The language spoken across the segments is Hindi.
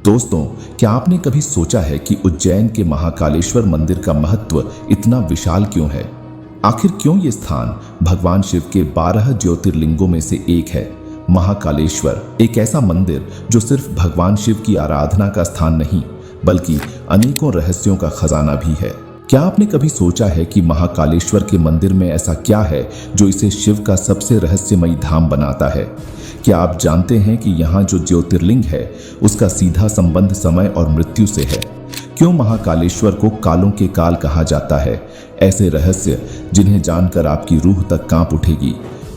दोस्तों, क्या आपने कभी सोचा है कि उज्जैन के महाकालेश्वर मंदिर का महत्व इतना विशाल क्यों है? आखिर क्यों ये स्थान भगवान शिव के 12 ज्योतिर्लिंगों में से एक है? महाकालेश्वर एक ऐसा मंदिर जो सिर्फ भगवान शिव की आराधना का स्थान नहीं, बल्कि अनेकों रहस्यों का खजाना भी है। क्या आपने कभी सोचा है कि महाकालेश्वर के मंदिर में ऐसा क्या है जो इसे शिव का सबसे रहस्यमयी धाम बनाता है? क्या आप जानते हैं कि यहाँ जो ज्योतिर्लिंग है उसका सीधा संबंध समय और मृत्यु से है? क्यों महाकालेश्वर को कालों के काल कहा जाता है? ऐसे रहस्य जिन्हें जानकर आपकी रूह तक कांप उठेगी।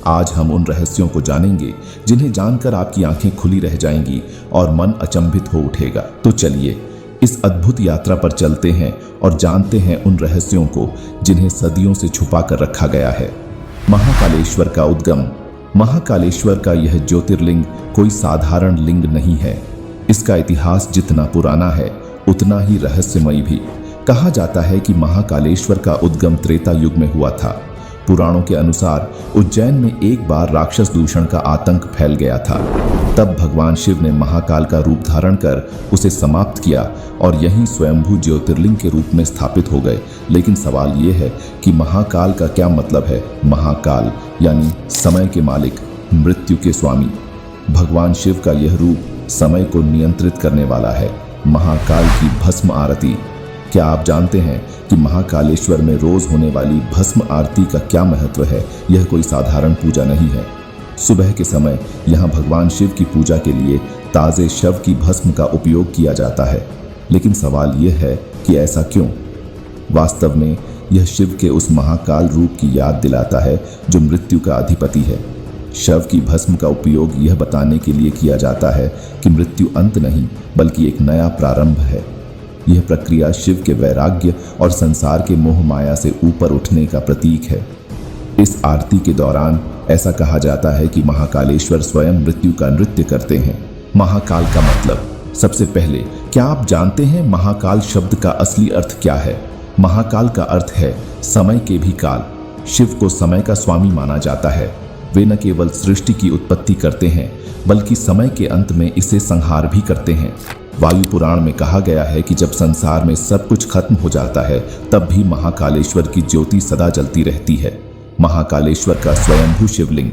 आज हम उन रहस्यों को जानेंगे जिन्हें जानकर आपकी आंखें खुली रह जाएंगी और मन अचंभित हो उठेगा। तो चलिए इस अद्भुत यात्रा पर चलते हैं और जानते हैं उन रहस्यों को जिन्हें सदियों से छुपा कर रखा गया है। महाकालेश्वर का उद्गम। महाकालेश्वर का यह ज्योतिर्लिंग कोई साधारण लिंग नहीं है। इसका इतिहास जितना पुराना है उतना ही रहस्यमयी भी। कहा जाता है कि महाकालेश्वर का उद्गम त्रेता युग में हुआ था। पुराणों के अनुसार उज्जैन में एक बार राक्षस दूषण का आतंक फैल गया था। तब भगवान शिव ने महाकाल का रूप धारण कर उसे समाप्त किया और यहीं स्वयंभू ज्योतिर्लिंग के रूप में स्थापित हो गए। लेकिन सवाल यह है कि महाकाल का क्या मतलब है? महाकाल यानी समय के मालिक, मृत्यु के स्वामी। भगवान शिव का यह रूप समय को नियंत्रित करने वाला है। महाकाल की भस्म आरती। क्या आप जानते हैं कि महाकालेश्वर में रोज होने वाली भस्म आरती का क्या महत्व है? यह कोई साधारण पूजा नहीं है। सुबह के समय यहाँ भगवान शिव की पूजा के लिए ताजे शव की भस्म का उपयोग किया जाता है। लेकिन सवाल यह है कि ऐसा क्यों? वास्तव में यह शिव के उस महाकाल रूप की याद दिलाता है जो मृत्यु का अधिपति है। शव की भस्म का उपयोग यह बताने के लिए किया जाता है कि मृत्यु अंत नहीं बल्कि एक नया प्रारंभ है। यह प्रक्रिया शिव के वैराग्य और संसार के मोह माया से ऊपर उठने का प्रतीक है। इस आरती के दौरान ऐसा कहा जाता है कि महाकालेश्वर स्वयं मृत्यु का नृत्य करते हैं। महाकाल का मतलब। सबसे पहले, क्या आप जानते हैं महाकाल शब्द का असली अर्थ क्या है? महाकाल का अर्थ है समय के भी काल। शिव को समय का स्वामी माना जाता है। वे न केवल सृष्टि की उत्पत्ति करते हैं बल्कि समय के अंत में इसे संहार भी करते हैं। वायु पुराण में कहा गया है कि जब संसार में सब कुछ खत्म हो जाता है तब भी महाकालेश्वर की ज्योति सदा जलती रहती है। महाकालेश्वर का स्वयंभू शिवलिंग।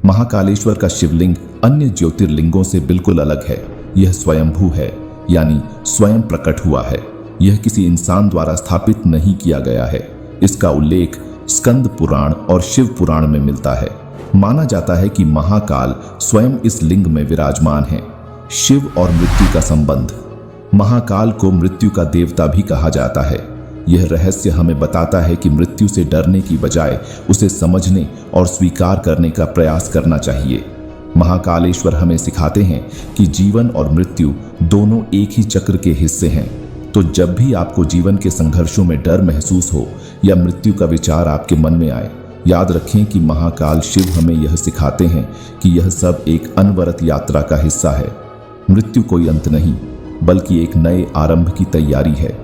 महाकालेश्वर का शिवलिंग अन्य ज्योतिर्लिंगों से बिल्कुल अलग है। यह स्वयंभू है, यानी स्वयं प्रकट हुआ है। यह किसी इंसान द्वारा स्थापित नहीं किया गया है। इसका उल्लेख स्कंद पुराण और शिव पुराण में मिलता है। माना जाता है कि महाकाल स्वयं इस लिंग में विराजमान है। शिव और मृत्यु का संबंध। महाकाल को मृत्यु का देवता भी कहा जाता है। यह रहस्य हमें बताता है कि मृत्यु से डरने की बजाय उसे समझने और स्वीकार करने का प्रयास करना चाहिए। महाकालेश्वर हमें सिखाते हैं कि जीवन और मृत्यु दोनों एक ही चक्र के हिस्से हैं। तो जब भी आपको जीवन के संघर्षों में डर महसूस हो या मृत्यु का विचार आपके मन में आए, याद रखें कि महाकाल शिव हमें यह सिखाते हैं कि यह सब एक अनवरत यात्रा का हिस्सा है। मृत्यु कोई अंत नहीं बल्कि एक नए आरंभ की तैयारी है।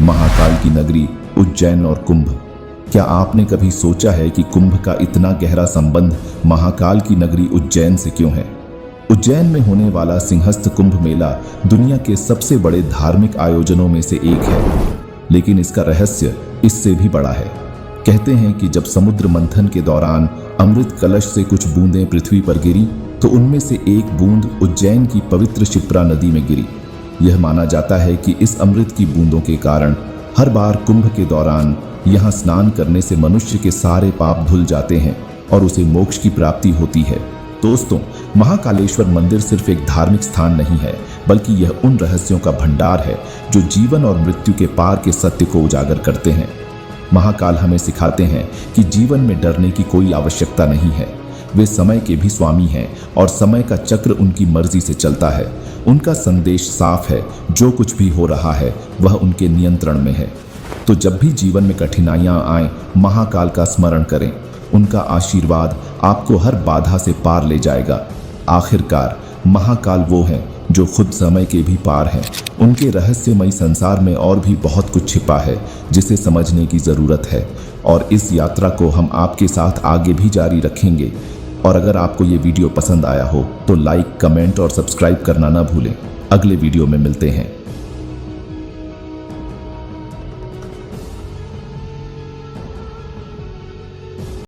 महाकाल की नगरी उज्जैन और कुंभ। क्या आपने कभी सोचा है कि कुंभ का इतना गहरा संबंध महाकाल की नगरी उज्जैन से क्यों है? उज्जैन में होने वाला सिंहस्थ कुंभ मेला दुनिया के सबसे बड़े धार्मिक आयोजनों में से एक है, लेकिन इसका रहस्य इससे भी बड़ा है। कहते हैं कि जब समुद्र मंथन के दौरान अमृत कलश से कुछ बूंदें पृथ्वी पर गिरी तो उनमें से एक बूंद उज्जैन की पवित्र शिप्रा नदी में गिरी। यह माना जाता है कि इस अमृत की बूंदों के कारण हर बार कुंभ के दौरान यहाँ स्नान करने से मनुष्य के सारे पाप धुल जाते हैं और उसे मोक्ष की प्राप्ति होती है। दोस्तों, महाकालेश्वर मंदिर सिर्फ एक धार्मिक स्थान नहीं है बल्कि यह उन रहस्यों का भंडार है जो जीवन और मृत्यु के पार के सत्य को उजागर करते हैं। महाकाल हमें सिखाते हैं कि जीवन में डरने की कोई आवश्यकता नहीं है। वे समय के भी स्वामी हैं और समय का चक्र उनकी मर्जी से चलता है। उनका संदेश साफ है, जो कुछ भी हो रहा है वह उनके नियंत्रण में है। तो जब भी जीवन में कठिनाइयां आएं, महाकाल का स्मरण करें। उनका आशीर्वाद आपको हर बाधा से पार ले जाएगा। आखिरकार महाकाल वो हैं जो खुद समय के भी पार हैं। उनके रहस्यमयी संसार में और भी बहुत कुछ छिपा है जिसे समझने की ज़रूरत है और इस यात्रा को हम आपके साथ आगे भी जारी रखेंगे। और अगर आपको ये वीडियो पसंद आया हो तो लाइक, कमेंट और सब्सक्राइब करना ना भूलें। अगले वीडियो में मिलते हैं।